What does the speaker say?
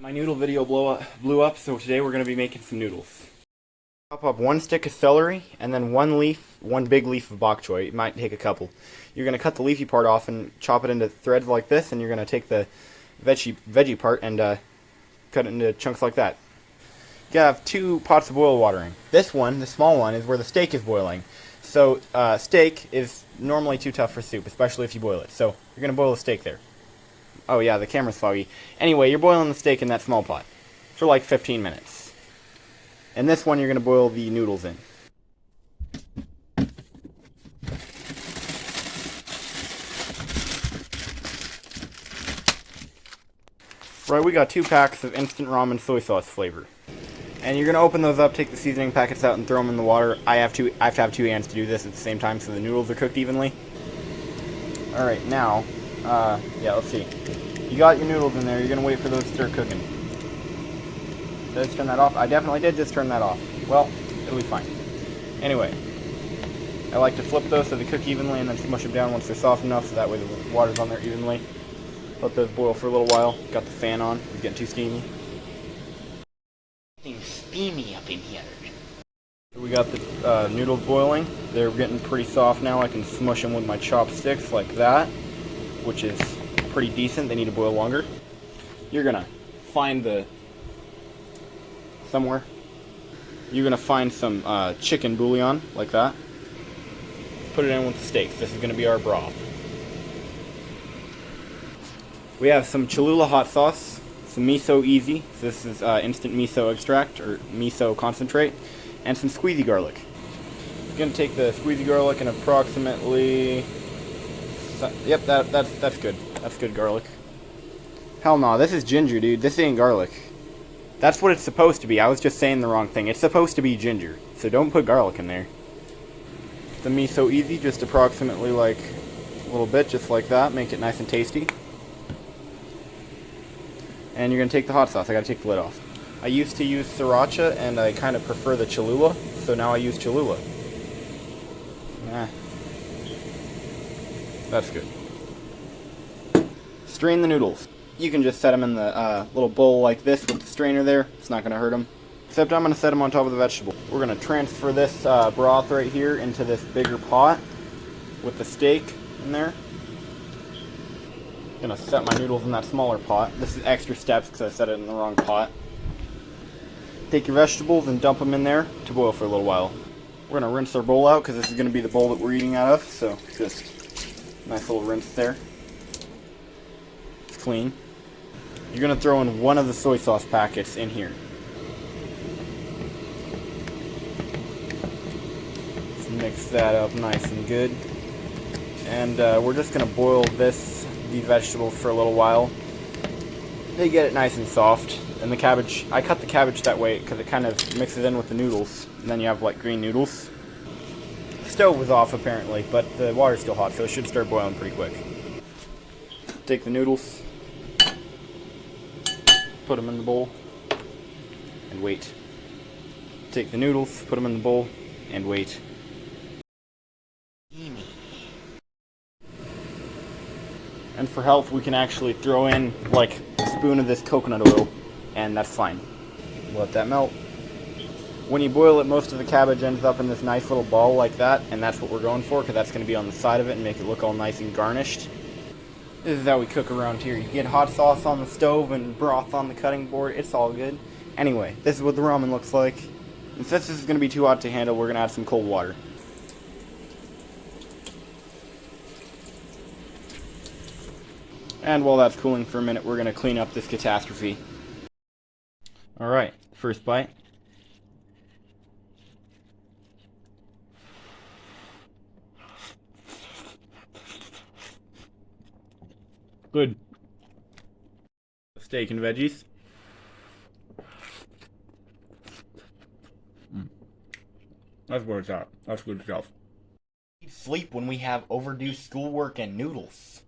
My noodle video blew up, so today we're going to be making some noodles. Chop up one stick of celery and then one big leaf of bok choy. It might take a couple. You're going to cut the leafy part off and chop it into threads like this, and you're going to take the veggie part and cut it into chunks like that. You have 2 pots of boil watering. This one, the small one, is where the steak is boiling. So steak is normally too tough for soup, especially if you boil it. So you're going to boil the steak there. Oh yeah, the camera's foggy. Anyway, you're boiling the steak in that small pot for like 15 minutes. And this one you're going to boil the noodles in. Right, we got 2 packs of instant ramen soy sauce flavor. And you're going to open those up, take the seasoning packets out, and throw them in the water. I have to have 2 hands to do this at the same time so the noodles are cooked evenly. Alright, now, yeah, let's see. You got your noodles in there, you're going to wait for those to start cooking. Did I just turn that off? I definitely did just turn that off. Well, it'll be fine. Anyway, I like to flip those so they cook evenly and then smush them down once they're soft enough so that way the water's on there evenly. Let those boil for a little while. Got the fan on, it's getting too steamy. Getting steamy up in here. We got the noodles boiling. They're getting pretty soft now. I can smush them with my chopsticks like that, which is pretty decent. They need to boil longer. You're gonna find somewhere. You're gonna find some chicken bouillon like that. Put it in with the steaks. This is gonna be our broth. We have some Cholula hot sauce, some miso easy. So this is instant miso extract or miso concentrate, and some squeezy garlic. You're gonna take the squeezy garlic and approximately. Yep, that's good. That's good garlic. Hell no, this is ginger, dude. This ain't garlic. That's what it's supposed to be. I was just saying the wrong thing. It's supposed to be ginger, so don't put garlic in there. The miso easy, just approximately like a little bit, just like that. Make it nice and tasty. And you're gonna take the hot sauce. I gotta take the lid off. I used to use sriracha, and I kind of prefer the Cholula, so now I use Cholula. That's good. Strain the noodles. You can just set them in the little bowl like this with the strainer there. It's not going to hurt them. Except I'm going to set them on top of the vegetable. We're going to transfer this broth right here into this bigger pot with the steak in there. I'm going to set my noodles in that smaller pot. This is extra steps because I set it in the wrong pot. Take your vegetables and dump them in there to boil for a little while. We're going to rinse our bowl out because this is going to be the bowl that we're eating out of. So just nice little rinse there. It's clean. You're going to throw in one of the soy sauce packets in here. Let's mix that up nice and good. And we're just going to boil these vegetables for a little while. They get it nice and soft. And the cabbage, I cut the cabbage that way because it kind of mixes in with the noodles. And then you have like green noodles. The stove was off apparently, but the water's still hot, so it should start boiling pretty quick. Take the noodles, put them in the bowl, and wait. Take the noodles, put them in the bowl, and wait. And for health, we can actually throw in like a spoon of this coconut oil, and that's fine. Let that melt. When you boil it, most of the cabbage ends up in this nice little ball like that, and that's what we're going for, because that's going to be on the side of it and make it look all nice and garnished. This is how we cook around here. You get hot sauce on the stove and broth on the cutting board. It's all good. Anyway, this is what the ramen looks like. And since this is going to be too hot to handle, we're going to add some cold water. And while that's cooling for a minute, we're going to clean up this catastrophe. Alright, first bite. Good. Steak and veggies. That's where it's at. That's good stuff. Sleep when we have overdue schoolwork and noodles.